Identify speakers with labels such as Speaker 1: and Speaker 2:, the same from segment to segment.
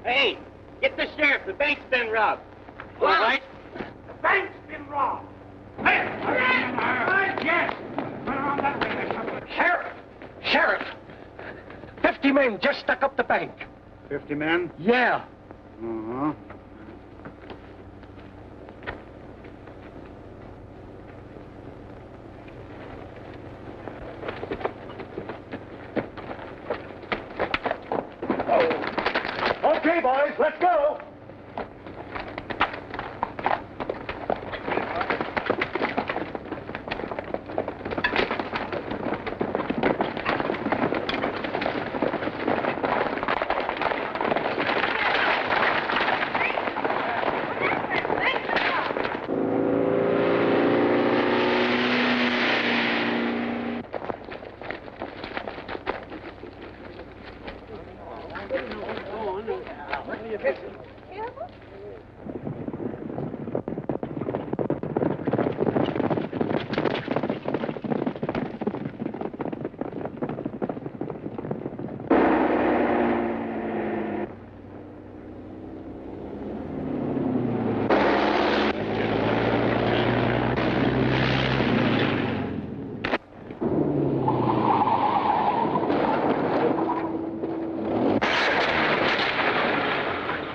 Speaker 1: Hey, get the sheriff. The bank's been robbed.
Speaker 2: All right.
Speaker 3: The bank's been robbed. Hey, yes.
Speaker 4: Sheriff! Sheriff! 50 men just stuck up the bank.
Speaker 3: 50 men?
Speaker 4: Yeah.
Speaker 3: Uh-huh.
Speaker 4: Okay, boys, let's go.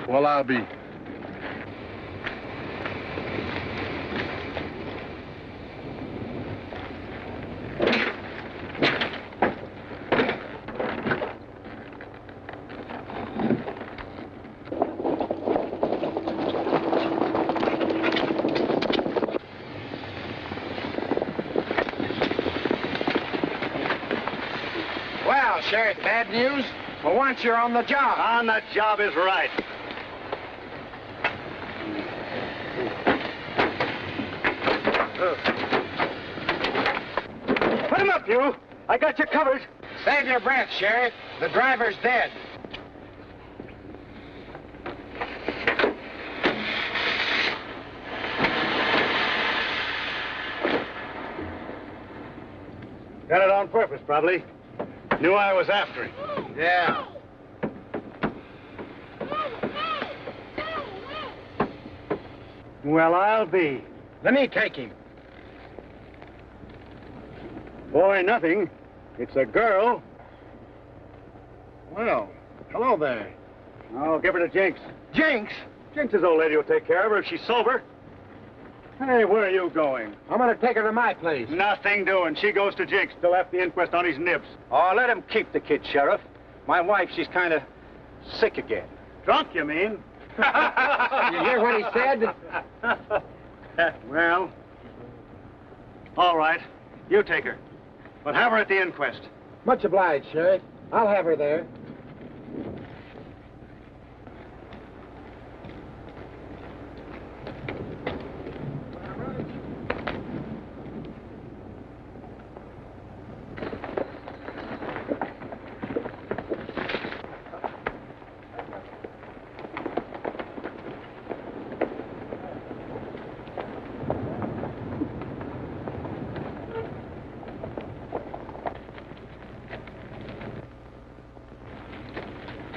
Speaker 5: Well, I'll be.
Speaker 4: Well, Sheriff, bad news. For once you're on the job.
Speaker 3: On the job is right. Put him up, you. I got you covered.
Speaker 4: Save your breath, Sheriff. The driver's dead.
Speaker 3: Got it on purpose, probably. Knew I was after him.
Speaker 4: Yeah.
Speaker 3: Well, I'll be.
Speaker 4: Let me take him.
Speaker 3: Boy, nothing. It's a girl.
Speaker 4: Well, hello there.
Speaker 3: I'll give her to Jinx.
Speaker 4: Jinx?
Speaker 3: Jinx's old lady will take care of her if she's sober. Hey, where are you going?
Speaker 4: I'm going to take her to my place.
Speaker 3: Nothing doing. She goes to Jinx till after the inquest on his nibs.
Speaker 4: Oh, let him keep the kid, Sheriff. My wife, she's kind of sick again.
Speaker 3: Drunk, you mean?
Speaker 4: You hear what he said?
Speaker 3: Well, all right. You take her. But have her at the inquest.
Speaker 4: Much obliged, Sheriff. I'll have her there.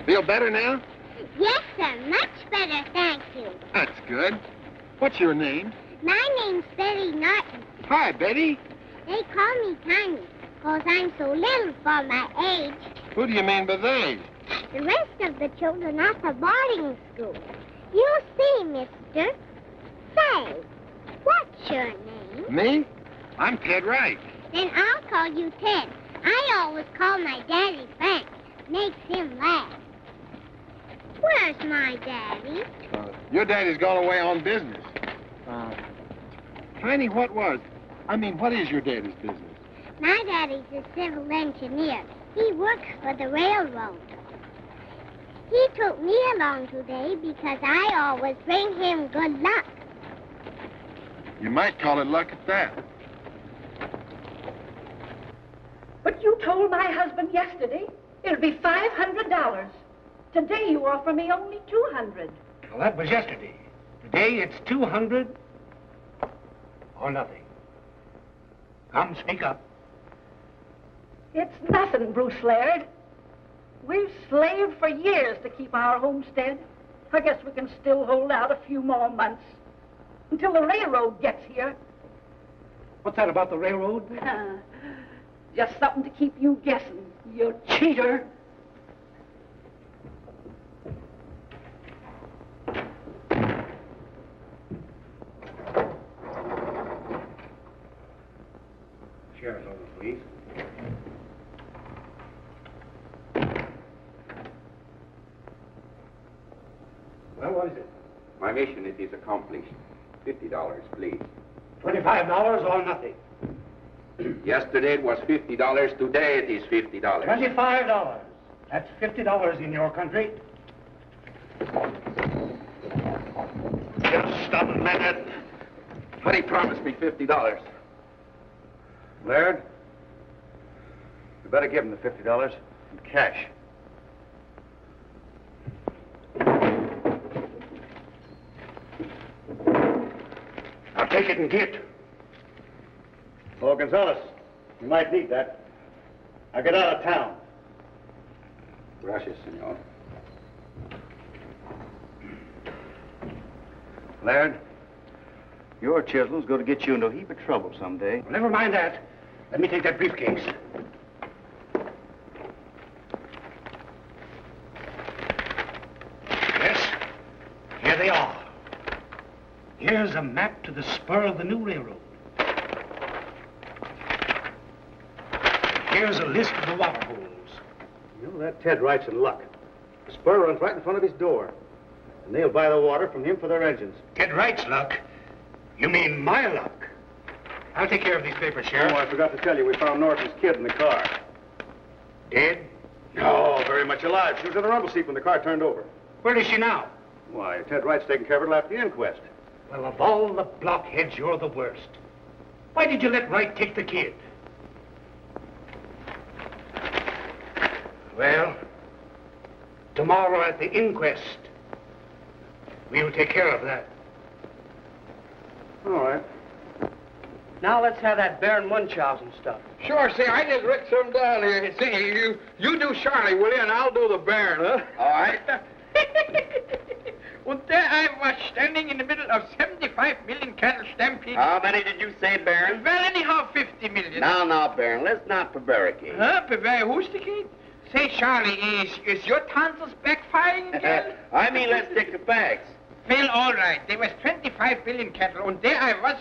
Speaker 4: Feel better now?
Speaker 6: Yes, sir. Much better, thank you.
Speaker 5: That's good. What's your name?
Speaker 6: My name's Betty Norton.
Speaker 5: Hi, Betty.
Speaker 6: They call me Tiny, 'cause I'm so little for my age.
Speaker 5: Who do you mean by they?
Speaker 6: The rest of the children are for boarding school. You see, mister. Say, what's your name?
Speaker 5: Me? I'm Ted Wright.
Speaker 6: Then I'll call you Ted. I always call my daddy Frank. Makes him laugh. Where's my daddy?
Speaker 5: Your daddy's gone away on business. Tiny, what is your daddy's business?
Speaker 6: My daddy's a civil engineer. He works for the railroad. He took me along today because I always bring him good luck.
Speaker 5: You might call it luck at that.
Speaker 7: But you told my husband yesterday it'll be $500. Today you offer me only $200.
Speaker 4: Well, that was yesterday. Today it's 200 or nothing. Come, speak up.
Speaker 7: It's nothing, Bruce Laird. We've slaved for years to keep our homestead. I guess we can still hold out a few more months. Until the railroad gets here.
Speaker 4: What's that about the railroad?
Speaker 7: Just something to keep you guessing, you cheater.
Speaker 4: Sheriff's office, please. Well, what is it?
Speaker 2: My mission it is accomplished. $50, please.
Speaker 4: $25 or nothing.
Speaker 2: Yesterday it was $50. Today it is $50.
Speaker 4: $25. That's $50 in your country.
Speaker 5: Just stop a minute.
Speaker 2: But he promised me $50.
Speaker 3: Laird, you better give him the $50 in cash.
Speaker 4: Now take it and get.
Speaker 3: Oh, Gonzalez, you might need that. Now get out of town.
Speaker 2: Gracias, senor.
Speaker 3: Laird, your chiseling is going to get you into a heap of trouble someday.
Speaker 4: Well, never mind that. Let me take that briefcase. Yes, here they are. Here's a map to the spur of the new railroad. Here's a list of the water holes.
Speaker 3: You know, that Ted Wright's in luck. The spur runs right in front of his door. And they'll buy the water from him for their engines.
Speaker 4: Ted Wright's luck? You mean my luck? I'll take care of these papers, Sheriff.
Speaker 3: Oh, I forgot to tell you, we found Norton's kid in the car.
Speaker 4: Dead?
Speaker 3: No, very much alive. She was in the rumble seat when the car turned over.
Speaker 4: Where is she now?
Speaker 3: Why, Ted Wright's taking care of it after the inquest.
Speaker 4: Well, of all the blockheads, you're the worst. Why did you let Wright take the kid? Well, tomorrow at the inquest, we'll take care of that.
Speaker 3: All right.
Speaker 8: Now let's have that Baron Munchausen stuff.
Speaker 9: Sure, see, I just wrote some down here. See, you do Charlie, will you, and I'll do the Baron, huh?
Speaker 2: All right.
Speaker 9: Well, there I was, standing in the middle of 75 million cattle stampede.
Speaker 2: How many did you say, Baron?
Speaker 9: Well, anyhow, 50 million.
Speaker 2: Now, Baron, let's not prevaricate.
Speaker 9: Huh? Prevaricate? Say, Charlie, is your tonsils backfiring again?
Speaker 2: I mean, let's stick to facts.
Speaker 9: Well, all right. There was 25 billion cattle, and there I was...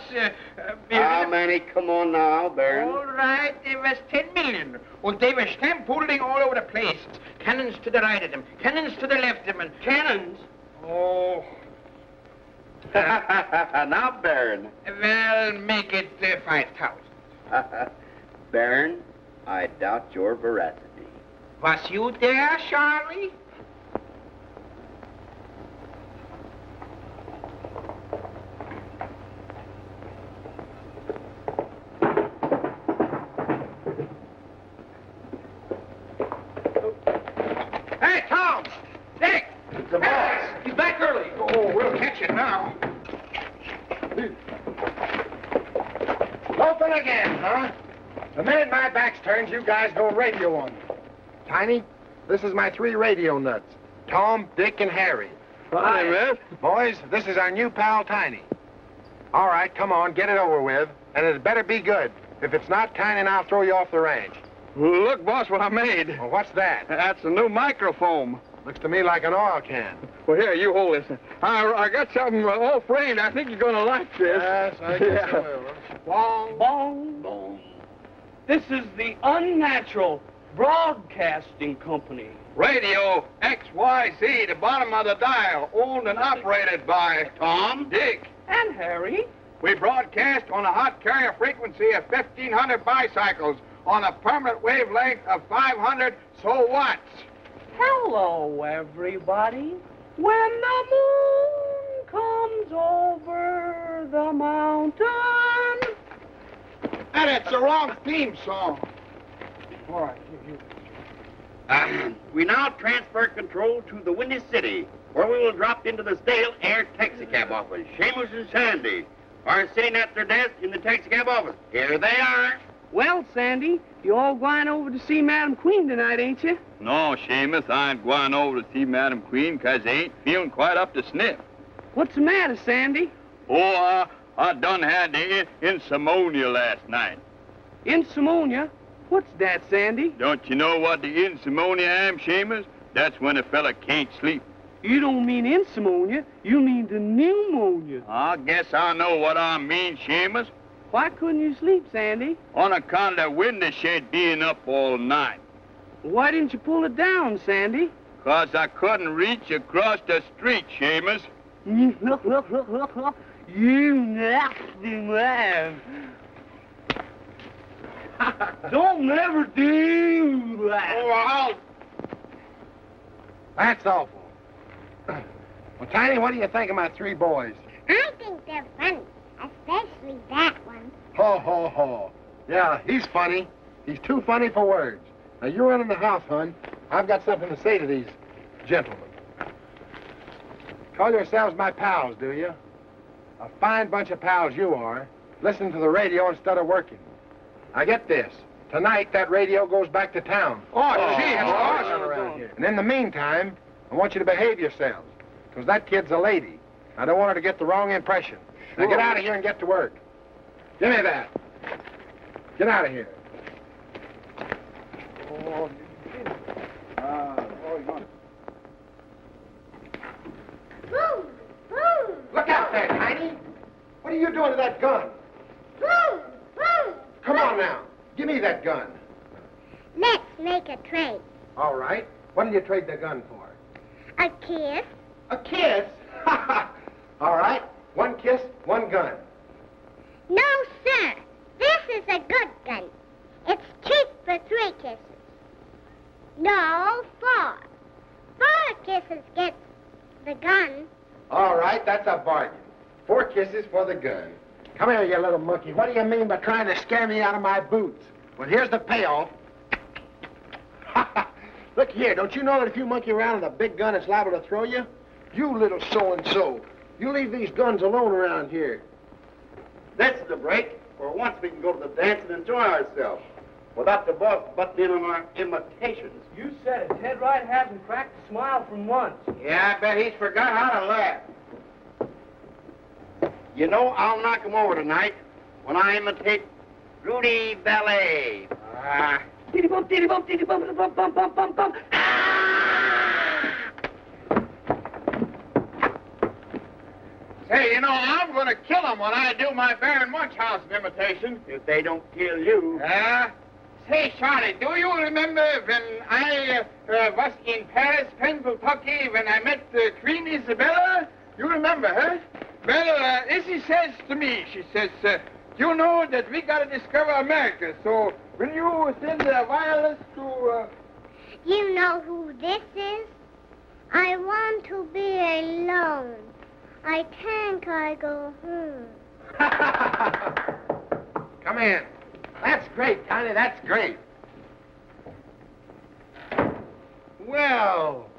Speaker 2: How many? Come on now, Baron.
Speaker 9: All right, there was 10 million. And they were stampeding all over the place. Cannons to the right of them, cannons to the left of them, and cannons. Oh.
Speaker 2: Now, Baron.
Speaker 9: Well, make it 5,000.
Speaker 2: Baron, I doubt your veracity.
Speaker 9: Was you there, Charlie? Hey, Tom! Dick!
Speaker 3: The boss.
Speaker 9: He's back early. Oh, we'll catch it now.
Speaker 10: Open again, huh? The minute my back's turned, you guys go radio on me. Tiny, this is my 3 radio nuts. Tom, Dick, and Harry.
Speaker 9: Hi, man.
Speaker 10: Boys, this is our new pal, Tiny. All right, come on, get it over with. And it better be good. If it's not, Tiny and I'll throw you off the ranch.
Speaker 9: Well, look, boss, what I made.
Speaker 10: Well, what's that?
Speaker 9: That's a new microphone.
Speaker 10: Looks to me like an oil can.
Speaker 9: Well, here, you hold this. I got something all framed. I think you're going to like this.
Speaker 10: Yes, I guess I will.
Speaker 9: Bong.
Speaker 8: Bong, bong. This is the Unnatural Broadcasting Company.
Speaker 9: Radio XYZ, the bottom of the dial, owned and operated by
Speaker 2: Tom?
Speaker 9: Dick.
Speaker 8: And Harry.
Speaker 9: We broadcast on a hot carrier frequency of 1,500 bicycles on a permanent wavelength of 500 watts.
Speaker 8: Hello, everybody. When the moon comes over the mountain.
Speaker 9: And it's the wrong theme song. All right,
Speaker 2: We now transfer control to the Windy City, where we will drop into the Stale Air Taxicab office. Seamus and Sandy are sitting at their desk in the taxicab office. Here they are.
Speaker 8: Well, Sandy, you all going over to see Madam Queen tonight, ain't you?
Speaker 11: No, Seamus, I ain't going over to see Madam Queen 'cause I ain't feeling quite up to sniff.
Speaker 8: What's the matter, Sandy?
Speaker 11: Oh, I done had the insomnia last night.
Speaker 8: Insomnia? What's that, Sandy?
Speaker 11: Don't you know what the insomnia am, Seamus? That's when a fella can't sleep.
Speaker 8: You don't mean insomnia, you mean the pneumonia.
Speaker 11: I guess I know what I mean, Seamus.
Speaker 8: Why couldn't you sleep, Sandy?
Speaker 11: On account of the window shade being up all night.
Speaker 8: Why didn't you pull it down, Sandy?
Speaker 11: 'Cause I couldn't reach across the street, Seamus.
Speaker 8: You nasty man. Don't never do that.
Speaker 10: Oh, that's awful. Well, Tiny, what do you think of my three boys?
Speaker 6: I think they're funny, especially that one.
Speaker 10: Ho, ho, ho. Yeah, he's funny. He's too funny for words. Now, you run in the house, hon. I've got something to say to these gentlemen. Call yourselves my pals, do you? A fine bunch of pals you are. Listen to the radio instead of working. Now, get this. Tonight, that radio goes back to town.
Speaker 9: Oh, gee, it's
Speaker 10: awesome around here. And in the meantime, I want you to behave yourselves. Because that kid's a lady. I don't want her to get the wrong impression. Now, get out of here and get to work. Give me that. Get out of here.
Speaker 6: Boom! Boom!
Speaker 10: Look out there, Tiny. What are you doing to that gun?
Speaker 6: Boom! Boom!
Speaker 10: Come on now. Give me that gun.
Speaker 6: Let's make a trade.
Speaker 10: All right. What did you trade the gun for?
Speaker 6: A kiss.
Speaker 10: A kiss? All right. One kiss, one gun.
Speaker 6: No, sir. This is a good gun. It's cheap for 3 kisses. No, 4. 4 kisses gets the gun.
Speaker 10: All right, that's a bargain. 4 kisses for the gun. Come here, you little monkey. What do you mean by trying to scare me out of my boots? Well, here's the payoff. Look here, don't you know that if you monkey around with a big gun, it's liable to throw you? You little so-and-so. You leave these guns alone around here.
Speaker 2: This is the break. For once we can go to the dance and enjoy ourselves without the boss butting in on our imitations.
Speaker 8: You said it. Ted Wright hasn't cracked a smile from once.
Speaker 2: Yeah, I bet he's forgot how to laugh. You know, I'll knock him over tonight when I imitate Rudy Ballet.
Speaker 8: Diddy bump, diddy bump, diddy bump, bump, bump, bump, bump, bump.
Speaker 9: Say, you know, I'm going to kill him when I do my Baron Munchausen imitation.
Speaker 2: If they don't kill you.
Speaker 9: Say, Charlie, do you remember when I was in Paris, Pennsylvania, when I met Queen Isabella? You remember, huh? Well, Issy says to me, she says, you know that we got to discover America, so will you send a wireless to...
Speaker 6: You know who this is? I want to be alone. I think I go home.
Speaker 10: Come in. That's great, Tiny, that's great. Well,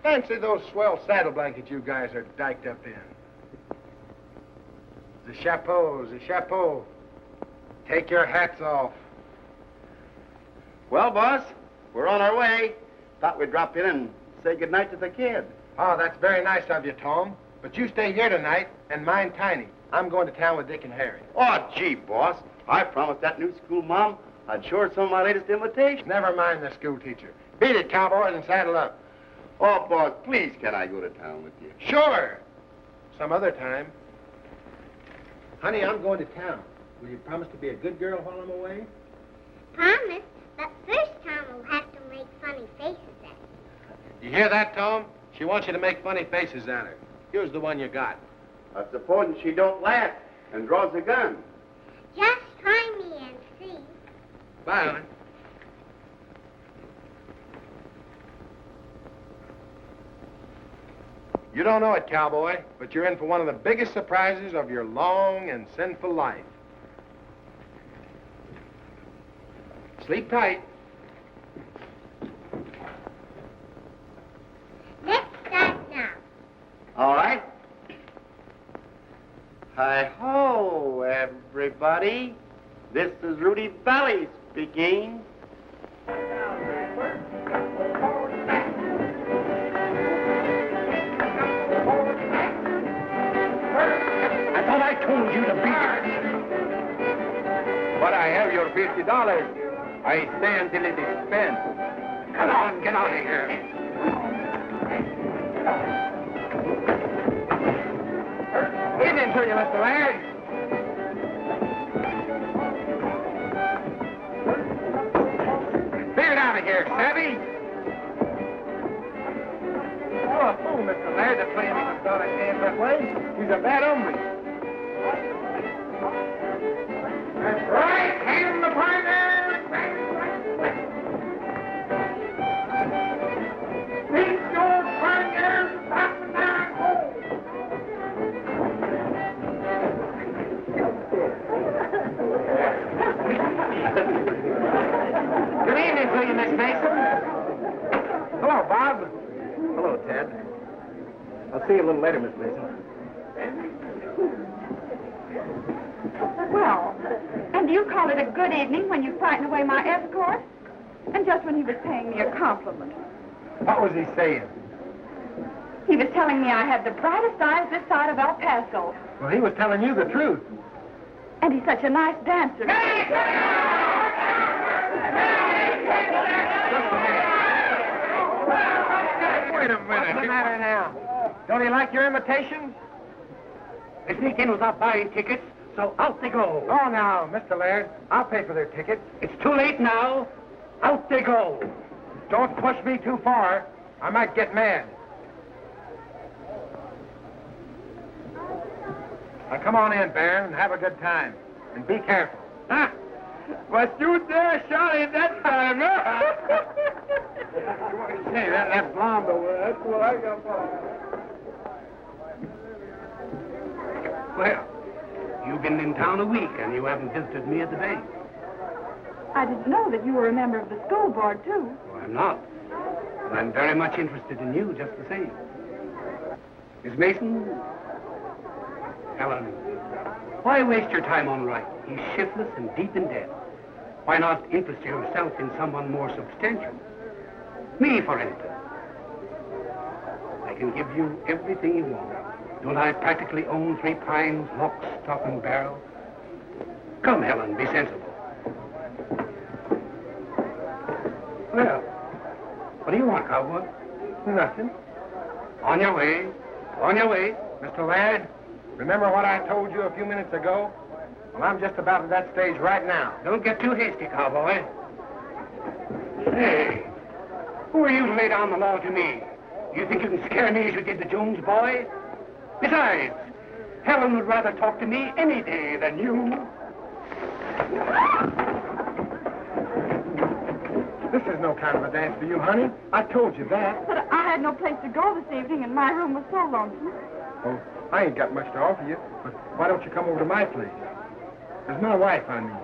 Speaker 10: fancy those swell saddle blankets you guys are diked up in. The chapeau. Take your hats off.
Speaker 2: Well, boss, we're on our way. Thought we'd drop in and say goodnight to the kid.
Speaker 10: Oh, that's very nice of you, Tom. But you stay here tonight and mind Tiny. I'm going to town with Dick and Harry.
Speaker 2: Oh, gee, boss. I promised that new school mom I'd show her some of my latest imitations.
Speaker 10: Never mind the school teacher. Beat it, cowboys, and saddle up.
Speaker 2: Oh, boss, please, can I go to town with you?
Speaker 10: Sure. Some other time. Honey, I'm going to town. Will you promise to be a good girl while I'm away?
Speaker 6: Promise, but first Tom will have to make funny faces at you.
Speaker 10: You hear that, Tom? She wants you to make funny faces at her. Here's the one you got.
Speaker 2: I suppose she don't laugh and draws a gun.
Speaker 6: Just try me and see.
Speaker 10: Bye, hon. You don't know it, cowboy, but you're in for one of the biggest surprises of your long and sinful life. Sleep tight.
Speaker 6: Let's start now.
Speaker 2: All right. Hi-ho, everybody. This is Rudy Valley speaking.
Speaker 4: I thought I told you to be here.
Speaker 10: But I have your $50. I stay until it is spent.
Speaker 4: Come on, get out of here.
Speaker 10: Evening to you, Mr. Laird. Clear it out of here, savvy. You're a fool, Mr. Laird, to play him in the hands that way. He's a bad hombre. That's right. Hand the partner. Meet your partner. Stop now. Good evening to you, Miss Mason. Hello, Bob.
Speaker 3: Hello, Ted. I'll see you a little later, Miss Mason.
Speaker 12: Well, and do you call it a good evening when you frighten away my escort? And just when he was paying me a compliment.
Speaker 10: What was he saying?
Speaker 12: He was telling me I had the brightest eyes this side of El Paso.
Speaker 10: Well, he was telling you the truth.
Speaker 12: And he's such a nice dancer.
Speaker 10: Just a minute. Wait a minute. What's the matter now? Don't he like your invitations?
Speaker 4: They sneak in without buying tickets, so out they go.
Speaker 10: Oh, now, Mr. Laird, I'll pay for their tickets.
Speaker 4: It's too late now. Out they go.
Speaker 10: Don't push me too far. I might get mad. Now, come on in, Baron, and have a good time. And be careful.
Speaker 9: Huh? Was you there, Charlie, that time, huh?
Speaker 10: Say, that blonde over there, that's what I got for.
Speaker 4: Well, you've been in town a week, and you haven't visited me at the bank.
Speaker 12: I didn't know that you were a member of the school board, too.
Speaker 4: Well, I'm not. But I'm very much interested in you, just the same. Miss Mason? Helen, why waste your time on Wright? He's shiftless and deep in debt. Why not interest yourself in someone more substantial? Me, for instance. I can give you everything you want. Don't I practically own 3 Pines, lock, stock, and barrel? Come, Helen, be sensible. Well, what do you want, cowboy?
Speaker 10: Nothing.
Speaker 4: On your way. On your way.
Speaker 10: Mr. Laird, remember what I told you a few minutes ago? Well, I'm just about at that stage right now.
Speaker 4: Don't get too hasty, cowboy. Hey, who are you to lay down the law to me? You think you can scare me as you did the Jones boy? Besides, Helen would rather talk to me any day than you.
Speaker 10: This is no kind of a dance for you, honey. I told you that.
Speaker 12: But I had no place to go this evening, and my room was so lonesome.
Speaker 10: Oh, I ain't got much to offer you, but why don't you come over to my place? There's my wife, I mean.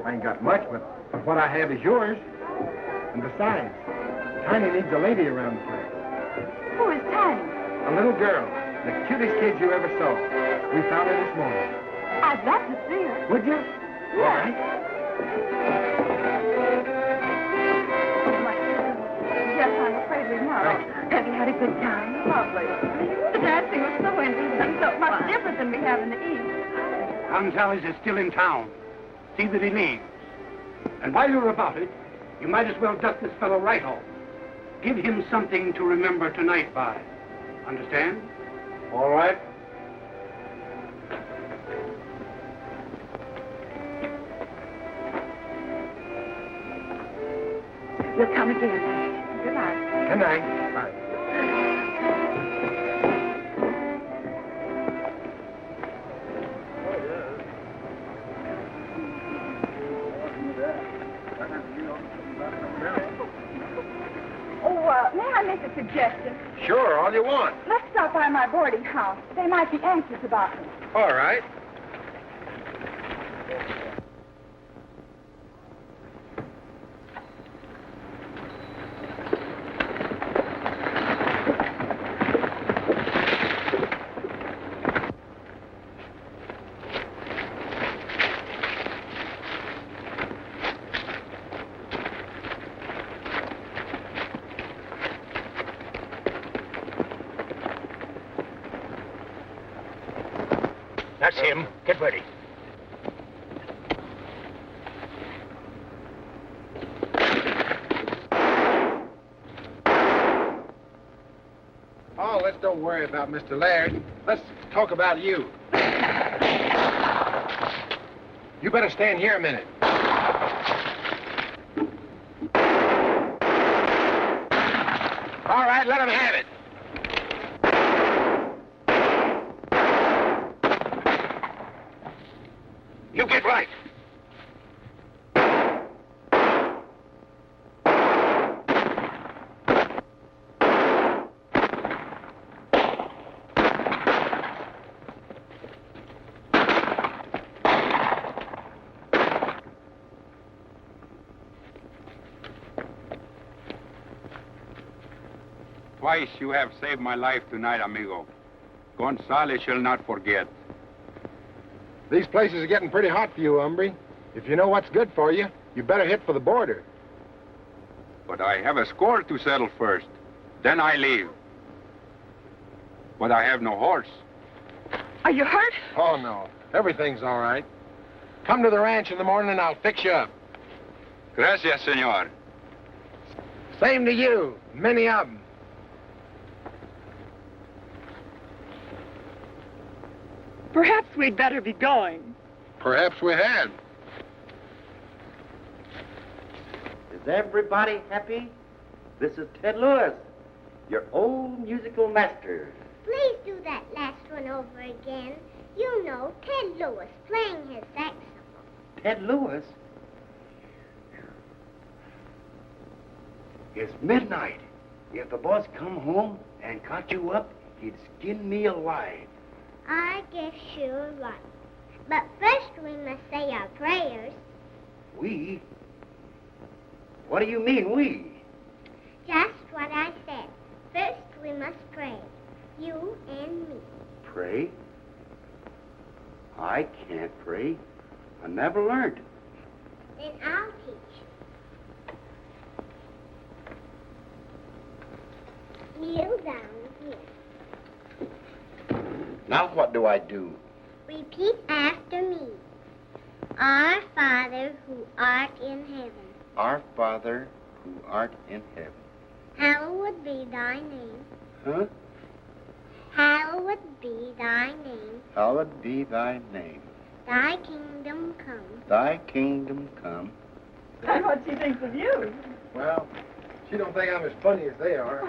Speaker 10: I ain't got much, but what I have is yours. And besides, Tiny needs a lady around the place.
Speaker 12: Who is Tiny?
Speaker 10: A little girl. The cutest kid you ever saw. We found her this morning.
Speaker 12: I'd love to see her.
Speaker 10: Would you?
Speaker 12: Yes.
Speaker 10: All right.
Speaker 12: Oh, my goodness. Yes, I'm afraid we must.
Speaker 10: Thank you.
Speaker 12: Have you had a good time? Lovely. The dancing was so interesting, so much different than we have in the East.
Speaker 4: Gonzalez is still in town. See that he leaves. And while you're about it, you might as well dust this fellow right off. Give him something to remember tonight by. Understand?
Speaker 3: All right.
Speaker 12: We'll come again. Good night.
Speaker 10: Good night. Bye.
Speaker 12: May I make a suggestion?
Speaker 10: Sure, all you want.
Speaker 12: Let's stop by my boarding house. They might be anxious about me.
Speaker 10: All right.
Speaker 3: That's him. Get ready.
Speaker 10: Oh, let's don't worry about Mr. Laird. Let's talk about you. You better stand here a minute. All right, let him have it. You get right.
Speaker 13: Twice you have saved my life tonight, amigo. Gonzales shall not forget.
Speaker 10: These places are getting pretty hot for you, hombre. If you know what's good for you, you better hit for the border.
Speaker 13: But I have a score to settle first. Then I leave. But I have no horse.
Speaker 12: Are you hurt?
Speaker 10: Oh, no. Everything's all right. Come to the ranch in the morning and I'll fix you up.
Speaker 13: Gracias, senor.
Speaker 10: Same to you. Many of them.
Speaker 12: Perhaps we'd better be going.
Speaker 10: Perhaps we had.
Speaker 2: Is everybody happy? This is Ted Lewis, your old musical master.
Speaker 6: Please do that last one over again. You know, Ted Lewis playing his saxophone.
Speaker 2: Ted Lewis? It's midnight. If the boss come home and caught you up, he'd skin me alive.
Speaker 6: I guess you're right. But first we must say our prayers.
Speaker 2: We? What do you mean, we?
Speaker 6: Just what I said. First we must pray. You and me.
Speaker 2: Pray? I can't pray. I never learned.
Speaker 6: Then I'll teach you. Kneel down here.
Speaker 2: Now what do I do?
Speaker 6: Repeat after me. Our Father who art in heaven.
Speaker 2: Our Father who art in heaven.
Speaker 6: Hallowed be thy name.
Speaker 2: Huh?
Speaker 6: Hallowed be thy name.
Speaker 2: Hallowed be thy name.
Speaker 6: Thy kingdom come.
Speaker 2: Thy kingdom come.
Speaker 12: And what she thinks of you.
Speaker 10: Well, she don't think I'm as funny as they are.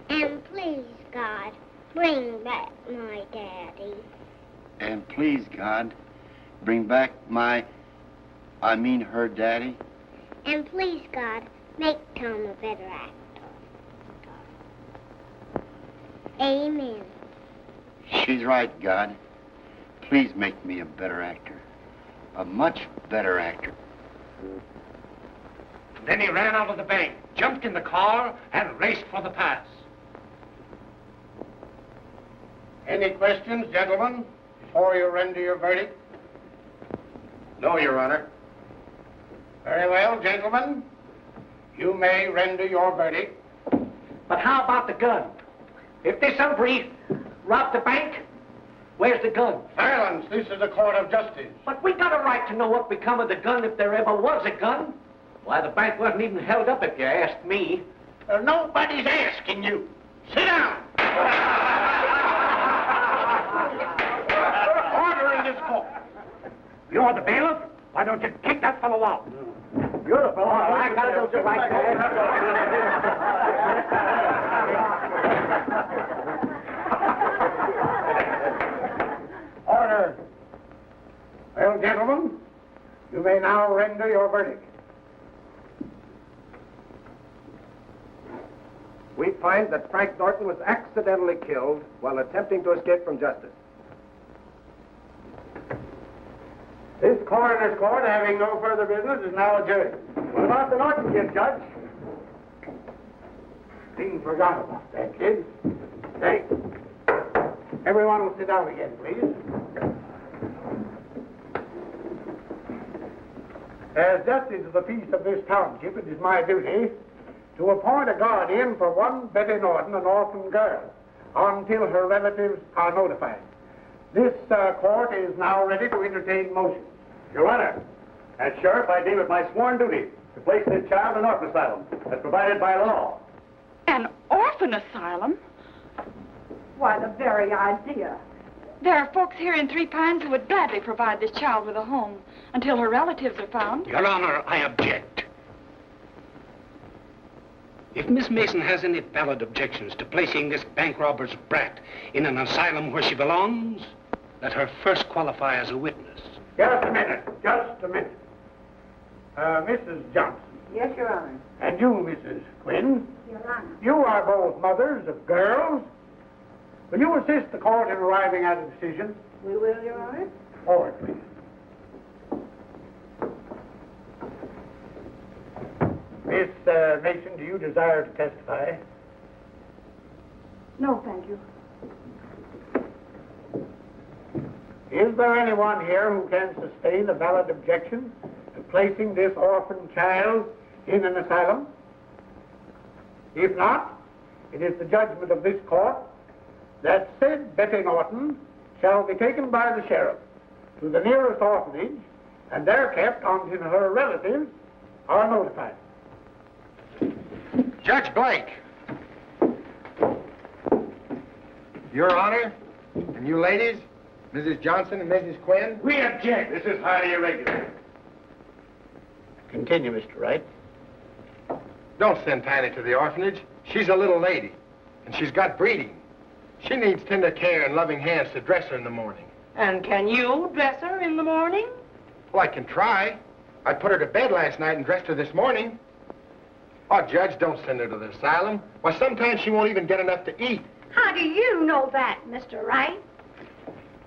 Speaker 6: And please, God, bring back my daddy.
Speaker 2: And please, God, bring back her daddy.
Speaker 6: And please, God, make Tom a better actor. Amen.
Speaker 2: She's right, God. Please make me a better actor. A much better actor.
Speaker 3: Then he ran out of the bank, jumped in the car, and raced for the pass. Any questions, gentlemen, before you render your verdict?
Speaker 2: No, Your Honor.
Speaker 3: Very well, gentlemen. You may render your verdict. But how about the gun? If this hombre robbed the bank, where's the gun? Silence. This is a court of justice. But we got a right to know what become of the gun if there ever was a gun. Why, the bank wasn't even held up if you asked me. Nobody's asking you. Sit down. Order in this court. You're the bailiff? Why don't you kick that fellow out? You're the fellow. I gotta do just like that. Order. Well, gentlemen, you may now render your verdict.
Speaker 14: We find that Frank Norton was accidentally killed while attempting to escape from justice.
Speaker 3: This coroner's court, having no further business, is now adjourned. What about the Norton kid, Judge? Clean forgot about that kid. Thanks. Everyone will sit down again, please. As justice of the peace of this township, it is my duty to appoint a guardian for one Betty Norton, an orphan girl, until her relatives are notified. This court is now ready to entertain motions.
Speaker 15: Your Honor, as sheriff, I deem it my sworn duty to place this child in an orphan asylum as provided by law.
Speaker 12: An orphan asylum? Why, the very idea. There are folks here in Three Pines who would gladly provide this child with a home until her relatives are found.
Speaker 4: Your Honor, I object. If Miss Mason has any valid objections to placing this bank robber's brat in an asylum where she belongs, let her first qualify as a witness.
Speaker 3: Just a minute. Mrs. Johnson.
Speaker 7: Yes, Your Honor.
Speaker 3: And you, Mrs. Quinn.
Speaker 7: Your Honor.
Speaker 3: You are both mothers of girls. Will you assist the court in arriving at a decision?
Speaker 7: We will, Your Honor.
Speaker 3: Forward, please. Miss Mason, do you desire to testify?
Speaker 7: No, thank you.
Speaker 3: Is there anyone here who can sustain a valid objection to placing this orphan child in an asylum? If not, it is the judgment of this court that said Betty Norton shall be taken by the sheriff to the nearest orphanage and there kept until her relatives are notified.
Speaker 10: Judge Blake. Your Honor, and you ladies, Mrs. Johnson and Mrs. Quinn.
Speaker 15: We object. This is highly irregular.
Speaker 3: Continue, Mr. Wright.
Speaker 10: Don't send Tiny to the orphanage. She's a little lady, and she's got breeding. She needs tender care and loving hands to dress her in the morning.
Speaker 16: And can you dress her in the morning?
Speaker 10: Well, I can try. I put her to bed last night and dressed her this morning. Oh, Judge, don't send her to the asylum. Why, sometimes she won't even get enough to eat.
Speaker 6: How do you know that, Mr. Wright?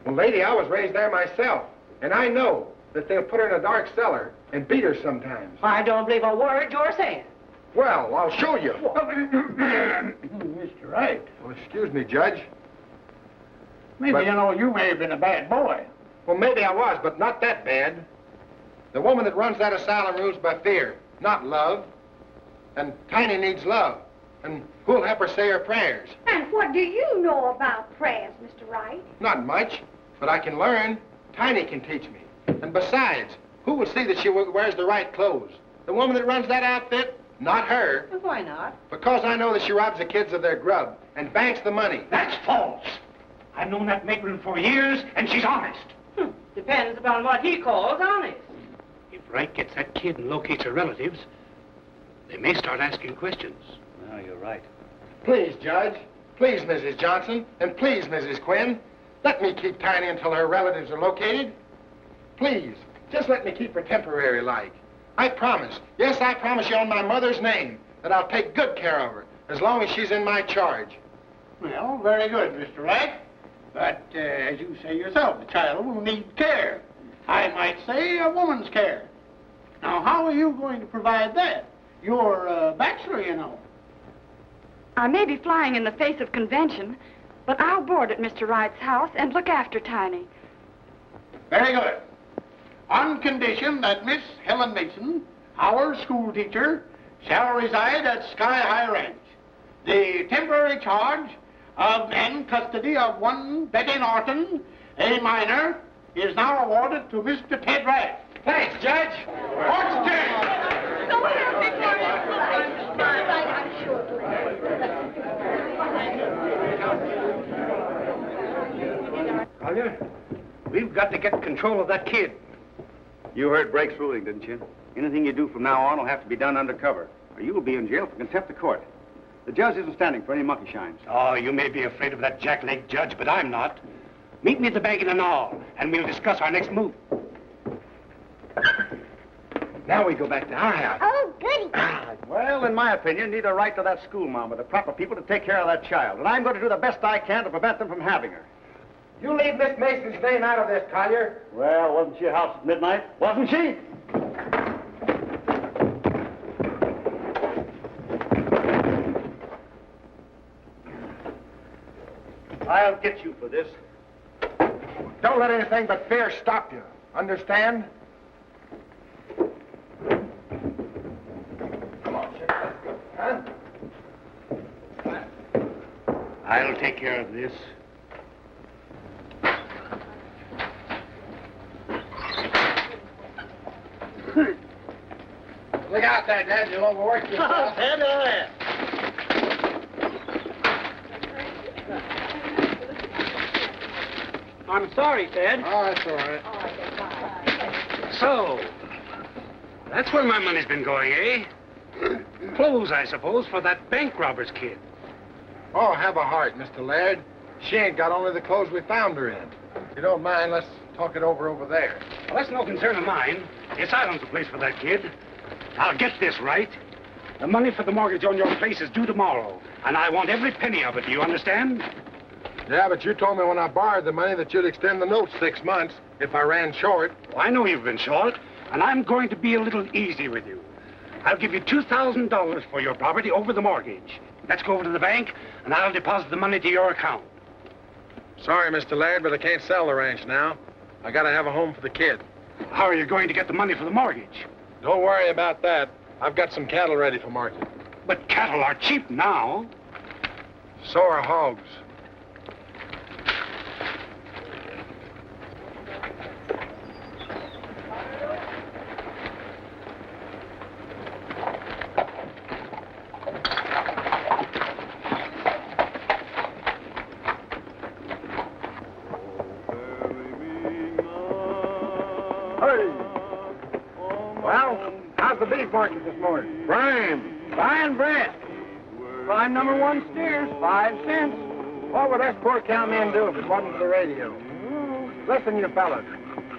Speaker 10: Well, lady, I was raised there myself, and I know that they'll put her in a dark cellar and beat her sometimes.
Speaker 16: I don't believe a word you're saying.
Speaker 10: Well, I'll show you.
Speaker 3: Mr. Wright.
Speaker 10: Well, excuse me, Judge.
Speaker 3: Maybe, you may have been a bad boy.
Speaker 10: Well, maybe I was, but not that bad. The woman that runs that asylum rules by fear, not love. And Tiny needs love. And who'll help her say her prayers?
Speaker 6: And what do you know about prayers, Mr. Wright?
Speaker 10: Not much, but I can learn. Tiny can teach me. And besides, who will see that she wears the right clothes? The woman that runs that outfit? Not her.
Speaker 16: Well, why not?
Speaker 10: Because I know that she robs the kids of their grub and banks the money.
Speaker 4: That's false. I've known that matron for years, and she's honest.
Speaker 16: Depends upon what he calls honest.
Speaker 4: If Wright gets that kid and locates her relatives, they may start asking questions.
Speaker 15: No, you're right.
Speaker 10: Please, Judge. Please, Mrs. Johnson. And please, Mrs. Quinn. Let me keep Tiny until her relatives are located. Please, just let me keep her temporary-like. I promise. Yes, I promise you on my mother's name that I'll take good care of her as long as she's in my charge.
Speaker 3: Well, very good, Mr. Wright. But, as you say yourself, the child will need care. I might say a woman's care. Now, how are you going to provide that? You're a bachelor, you know.
Speaker 12: I may be flying in the face of convention, but I'll board at Mr. Wright's house and look after Tiny.
Speaker 3: Very good. On condition that Miss Helen Mason, our school teacher, shall reside at Sky High Ranch. The temporary charge of and custody of one Betty Norton, a minor, is now awarded to Mr. Ted Wright.
Speaker 10: Thanks, Judge.
Speaker 3: Court's adjourned.
Speaker 6: Go ahead, Victoria. I'm sure.
Speaker 4: Collier, we've got to get control of that kid.
Speaker 15: You heard Brake's ruling, didn't you? Anything you do from now on will have to be done undercover, or you will be in jail for contempt of court. The judge isn't standing for any monkey shines.
Speaker 4: Oh, you may be afraid of that jackleg judge, but I'm not. Meet me at the bank in an hour, and we'll discuss our next move.
Speaker 10: Now we go back to our house.
Speaker 6: Oh, goody.
Speaker 15: Well, in my opinion, need a right to that school mom with the proper people to take care of that child. And I'm going to do the best I can to prevent them from having her.
Speaker 10: You leave Miss Mason's name out of this, Collier.
Speaker 15: Well, wasn't she at house at midnight? Wasn't she? I'll get you for this.
Speaker 10: Don't let anything but fear stop you. Understand? Come on, Sheriff. Huh?
Speaker 4: I'll take care of this.
Speaker 10: about that, Dad. You'll overwork yourself.
Speaker 3: Ted, I'm sorry, Ted.
Speaker 10: Oh, that's all right.
Speaker 4: So, that's where my money's been going, eh? Clothes, I suppose, for that bank robber's kid.
Speaker 10: Oh, have a heart, Mr. Laird. She ain't got only the clothes we found her in. If you don't mind, let's talk it over there.
Speaker 4: Well, that's no concern of mine. The asylum's the place for that kid. I'll get this right. The money for the mortgage on your place is due tomorrow, and I want every penny of it. Do you understand?
Speaker 10: Yeah, but you told me when I borrowed the money that you'd extend the note 6 months if I ran short.
Speaker 4: Well, I know you've been short, and I'm going to be a little easy with you. I'll give you $2,000 for your property over the mortgage. Let's go over to the bank, and I'll deposit the money to your account.
Speaker 10: Sorry, Mr. Laird, but I can't sell the ranch now. I gotta have a home for the kid.
Speaker 4: How are you going to get the money for the mortgage?
Speaker 10: Don't worry about that. I've got some cattle ready for market.
Speaker 4: But cattle are cheap now.
Speaker 10: So are hogs.
Speaker 14: Market this morning.
Speaker 10: Prime.
Speaker 14: Fine breast. Prime #1 steers, 5 cents. What would us poor cowmen do if it wasn't for the radio? Listen, you fellas.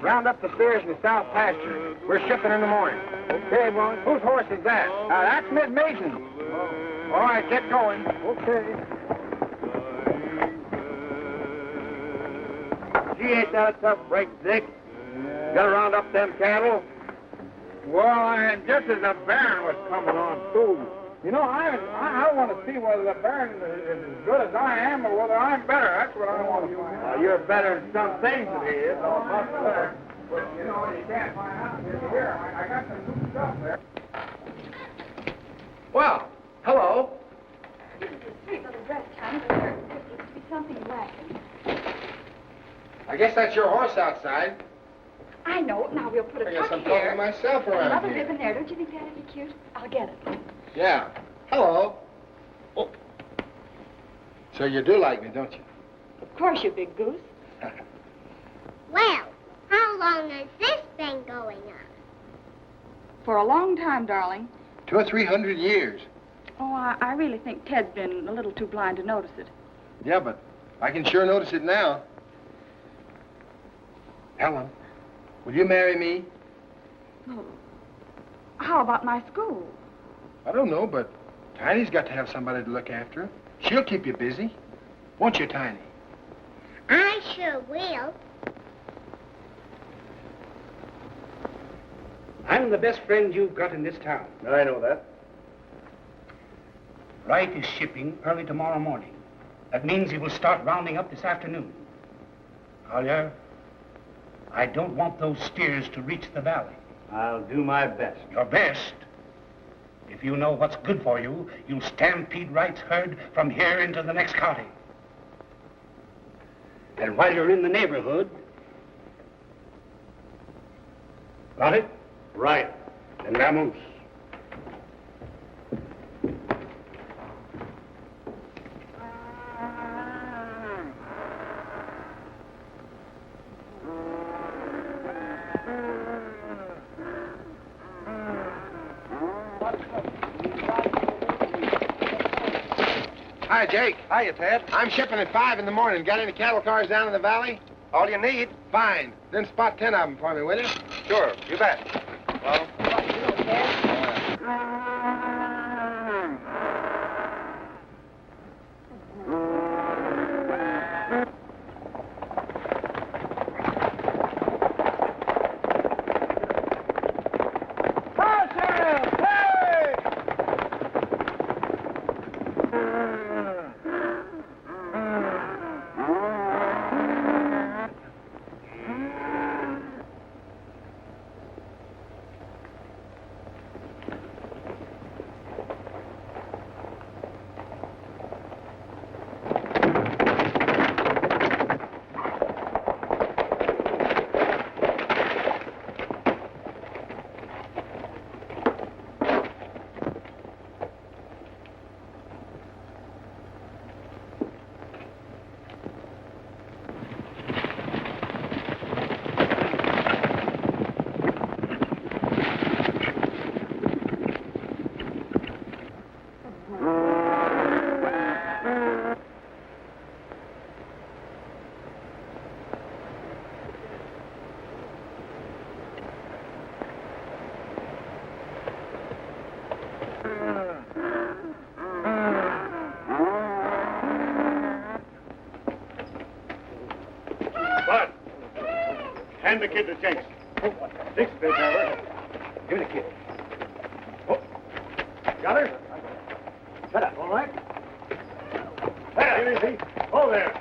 Speaker 14: Round up the steers in the south pasture. We're shipping in the morning. Okay, boys. Whose horse is that? That's Miss Mason's. All right, get going. Okay. Gee, ain't that a tough break, Dick? Gotta round up them cattle. Well, just as the Baron was coming on, too. You know, I want to see whether the Baron is as good as I am or whether I'm better. That's what I want to find out. You're better in some things than he is. I'll not better. But, you know, you can't find out until here. I got some new stuff there. Well, hello.
Speaker 12: This is a sweet little dress, Tom, but there seems to be something lacking.
Speaker 10: I guess that's your horse outside.
Speaker 12: I know. Now we'll put a
Speaker 10: I guess
Speaker 12: tuck
Speaker 10: I'm
Speaker 12: here.
Speaker 10: talking myself around
Speaker 12: Another
Speaker 10: here.
Speaker 12: ribbon there. Don't you think that'd be cute? I'll get it.
Speaker 10: Yeah. Hello. Oh. So you do like me, don't you?
Speaker 12: Of course, you big goose.
Speaker 6: Well, how long has this been going on?
Speaker 12: For a long time, darling.
Speaker 10: 200 or 300 years.
Speaker 12: Oh, I really think Ted's been a little too blind to notice it.
Speaker 10: Yeah, but I can sure notice it now. Helen, will you marry me?
Speaker 12: Well, how about my school?
Speaker 10: I don't know, but Tiny's got to have somebody to look after her. She'll keep you busy. Won't you, Tiny?
Speaker 6: I sure will.
Speaker 4: I'm the best friend you've got in this town.
Speaker 14: I know that.
Speaker 4: Wright is shipping early tomorrow morning. That means he will start rounding up this afternoon. Collier, I don't want those steers to reach the valley.
Speaker 8: I'll do my best.
Speaker 4: Your best? If you know what's good for you, you'll stampede Wright's herd from here into the next county. And while you're in the neighborhood... Got it?
Speaker 8: Right.
Speaker 4: Then vamoose.
Speaker 10: Hi, Jake.
Speaker 14: Hiya, Ted.
Speaker 10: I'm shipping at 5 in the morning. Got any cattle cars down in the valley?
Speaker 14: All you need.
Speaker 10: Fine. Then spot 10 of them for me, will you?
Speaker 14: Sure, you bet. Well,
Speaker 2: Hand the kid to Jenks. Six, big driver.
Speaker 3: Give me the kid. Oh. Got her? Shut up, all right?
Speaker 2: There, easy. Oh, there.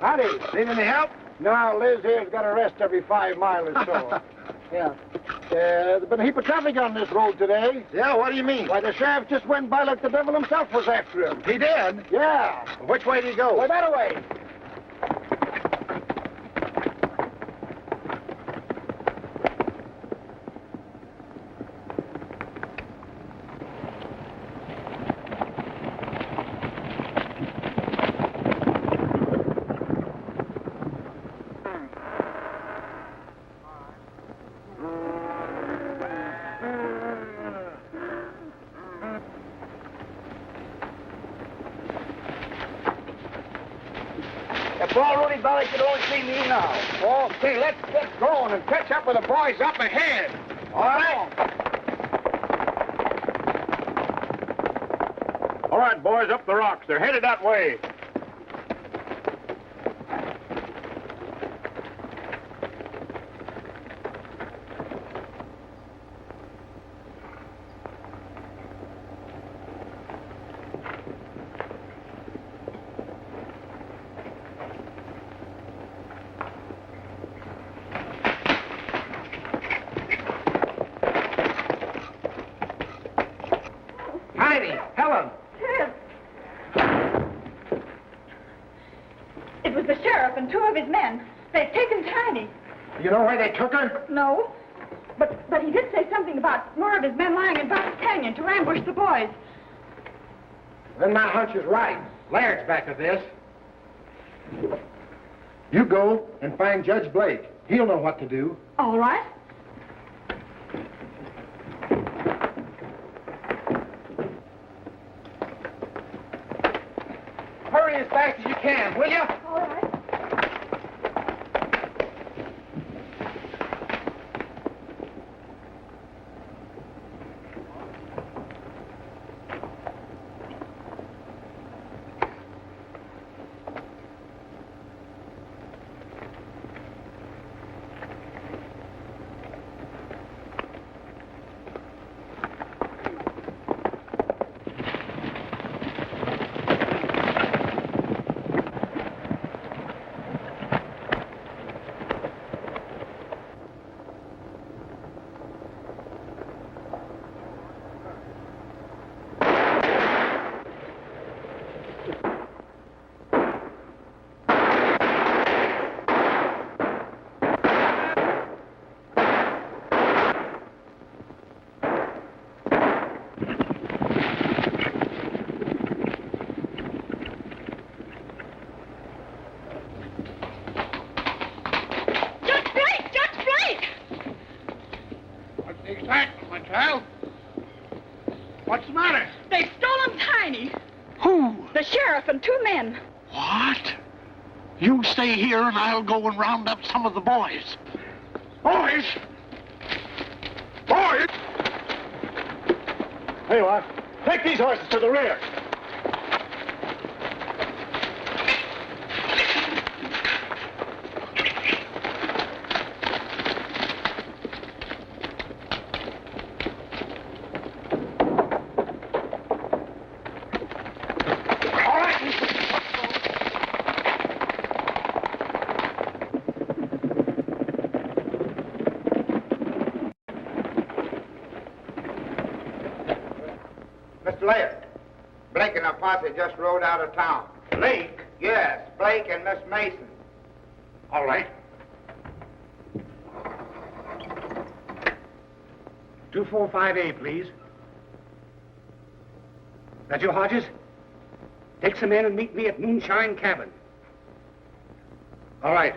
Speaker 10: Howdy. Need any help? No, Liz here's got a rest every 5 miles or so. Yeah. There's been a heap of traffic on this road today.
Speaker 2: Yeah, what do you mean?
Speaker 10: Why, the sheriff just went by like the devil himself was after him.
Speaker 2: He did?
Speaker 10: Yeah.
Speaker 2: Which way did he go?
Speaker 10: Why, that way.
Speaker 3: Belly could only see me now.
Speaker 10: Okay, let's get going and catch up with the boys up ahead.
Speaker 3: All right.
Speaker 2: All right, boys, up the rocks. They're headed that way.
Speaker 3: Helen.
Speaker 12: It was the sheriff and 2 of his men. They've taken Tiny.
Speaker 10: You know where they took her?
Speaker 12: No. But he did say something about more of his men lying in Box Canyon to ambush the boys.
Speaker 10: Then my hunch is right. Laird's back of this. You go and find Judge Blake. He'll know what to do.
Speaker 12: All right.
Speaker 10: Hurry as fast as you can, will you?
Speaker 12: All right.
Speaker 3: What's the matter?
Speaker 12: They've stolen Tiny.
Speaker 3: Who?
Speaker 12: The sheriff and 2 men.
Speaker 3: What? You stay here and I'll go and round up some of the boys. Boys! Boys!
Speaker 2: Hey, what? Take these horses to the rear.
Speaker 17: Mr. Laird, Blake and our posse just rode out of town.
Speaker 2: Blake?
Speaker 17: Yes, Blake and Miss Mason.
Speaker 3: All right.
Speaker 4: 245A, please. That you, Hodges? Take some men and meet me at Moonshine Cabin. All right.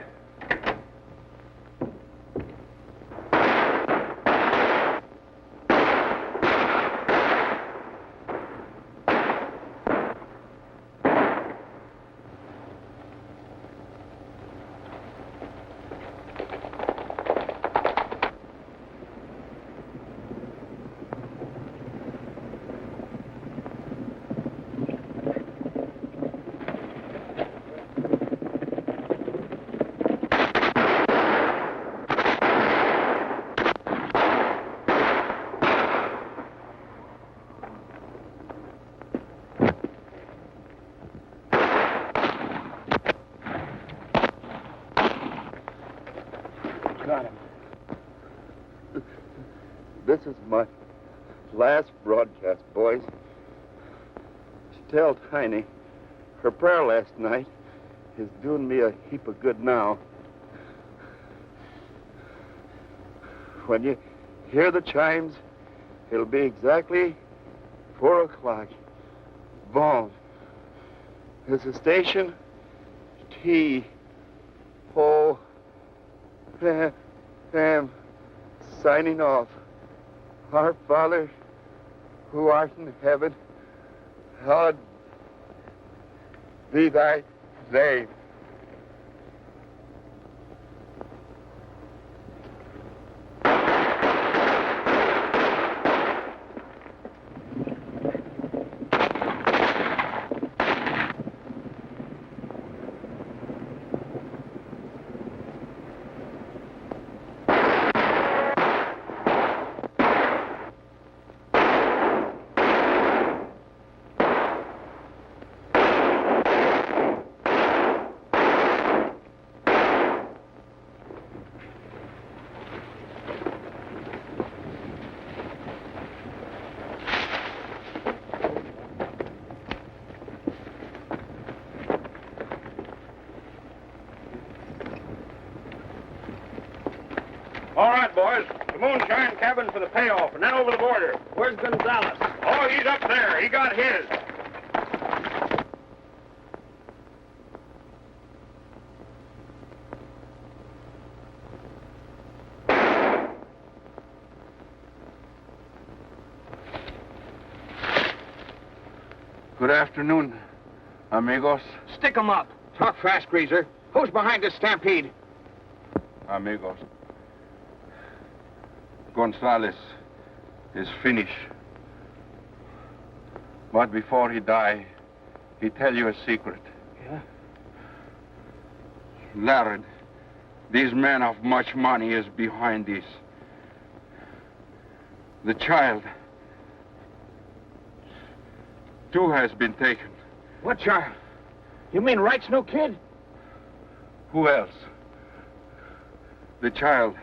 Speaker 14: got him.
Speaker 2: This is my last broadcast, boys. Tell Tiny her prayer last night is doing me a heap of good now. When you hear the chimes, it'll be exactly 4 o'clock. Bon. This is station T. O. Sam. Signing off. Our Father, who art in heaven, hallowed be thy name.
Speaker 14: All right, boys. The moonshine cabin for the payoff, and then over the border. Where's Gonzalez? Oh, he's up there. He got his.
Speaker 5: Good afternoon, amigos.
Speaker 3: Stick 'em up.
Speaker 10: Talk fast, Greaser. Who's behind this stampede?
Speaker 5: Amigos. Gonzalez is finished. But before he die, he tell you a secret.
Speaker 3: Yeah?
Speaker 5: Laird, these men of much money is behind this. The child, too, has been taken.
Speaker 10: What child? You mean Wright's new kid?
Speaker 5: Who else? The child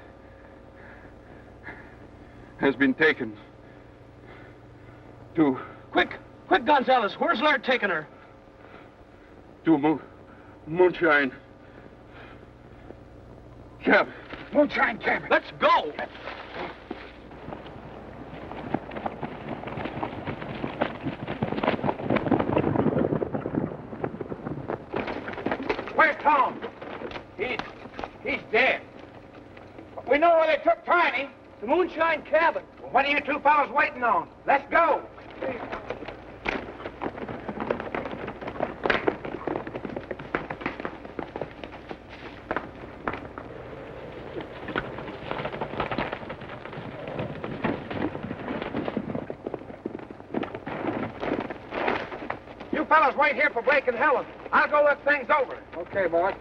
Speaker 5: has been taken to...
Speaker 3: Quick, Gonzalez. Where's Laird taking her?
Speaker 5: To moonshine cabin.
Speaker 10: Moonshine cabin.
Speaker 3: Let's go.
Speaker 10: Where's Tom? He's dead. But we know where they took Tiny.
Speaker 3: The moonshine cabin.
Speaker 10: Well, what are you two fellas waiting on? Let's go. You fellas wait here for Blake and Helen. I'll go look things over. Okay, boy.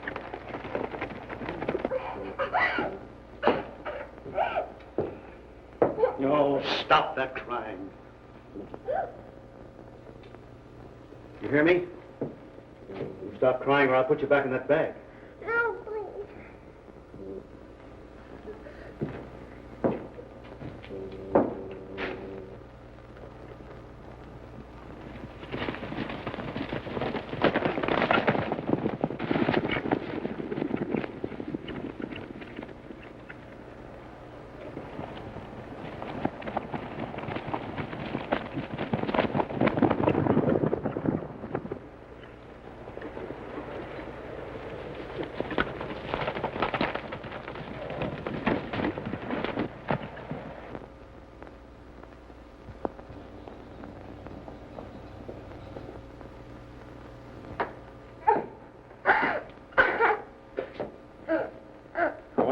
Speaker 3: No, stop that crying. You hear me? You stop crying or I'll put you back in that bag.
Speaker 6: No, please.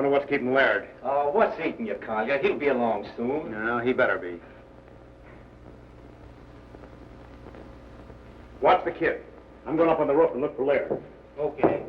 Speaker 15: What's keeping Laird?
Speaker 3: Oh, what's eating you, Collier? He'll be along soon.
Speaker 15: No, he better be. Watch the kid.
Speaker 3: I'm going up on the roof and look for Laird. Okay.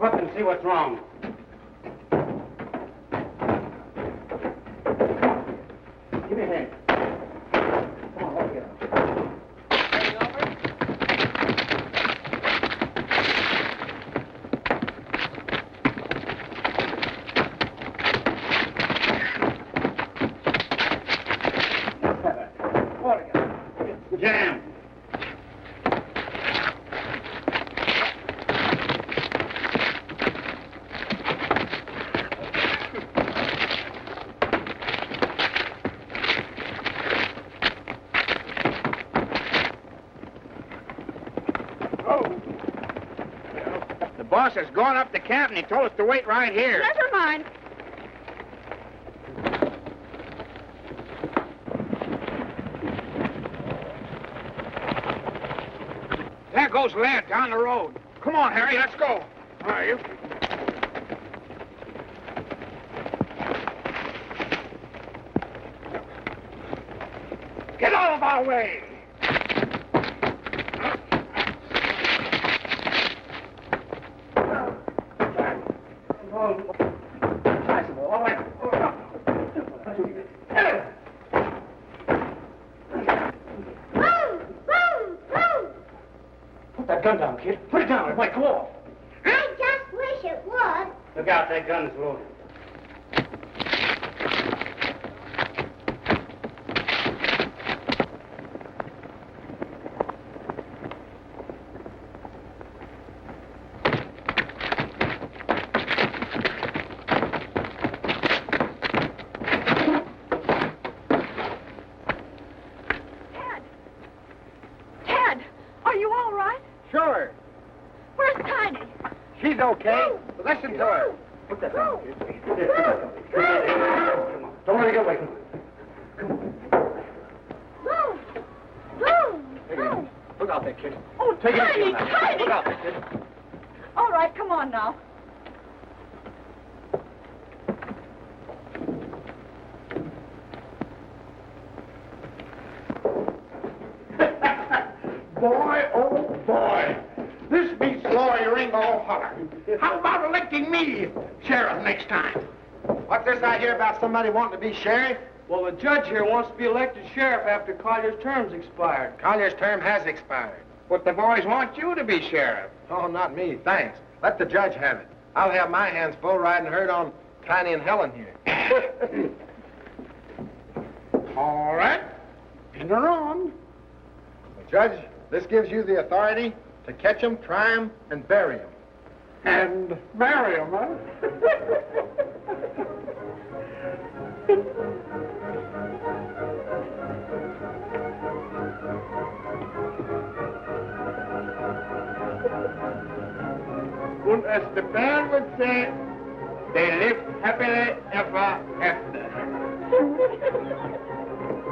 Speaker 3: Look up and see what's wrong. Give me a hand. Come on, let's get up. Jam.
Speaker 9: The boss has gone up to camp and he told us to wait right here.
Speaker 12: Never mind.
Speaker 9: There goes Laird down the road. Come on, Harry, let's go. All right, you. Get out of our way.
Speaker 3: Put that gun down, kid. Put it down. It might go off.
Speaker 6: I just wish it would.
Speaker 3: Look out, that gun's loaded.
Speaker 10: Sure.
Speaker 12: Where's Tiny?
Speaker 10: She's okay. Listen to her.
Speaker 3: Put that down, kid. Come on. Don't let her get away. Come on.
Speaker 12: Move.
Speaker 3: Look out there, kid.
Speaker 12: Oh,
Speaker 3: Take it
Speaker 12: Tiny,
Speaker 3: easy on that.
Speaker 12: Tiny.
Speaker 3: Look out there, kid.
Speaker 12: All right, come on now.
Speaker 9: Boy, oh boy. This beats Lawyer Ringo holler. How about electing me sheriff next time?
Speaker 10: What's this I hear about somebody wanting to be sheriff?
Speaker 8: Well, the judge here wants to be elected sheriff after Collier's term's expired.
Speaker 10: Collier's term has expired.
Speaker 9: But the boys want you to be sheriff.
Speaker 10: Oh, not me, thanks. Let the judge have it. I'll have my hands full riding herd on Tiny and Helen here.
Speaker 9: All right. Pin her on.
Speaker 10: Judge, this gives you the authority to catch 'em, try 'em, and bury 'em.
Speaker 9: And marry him, huh? And as the band would say, they live happily ever after.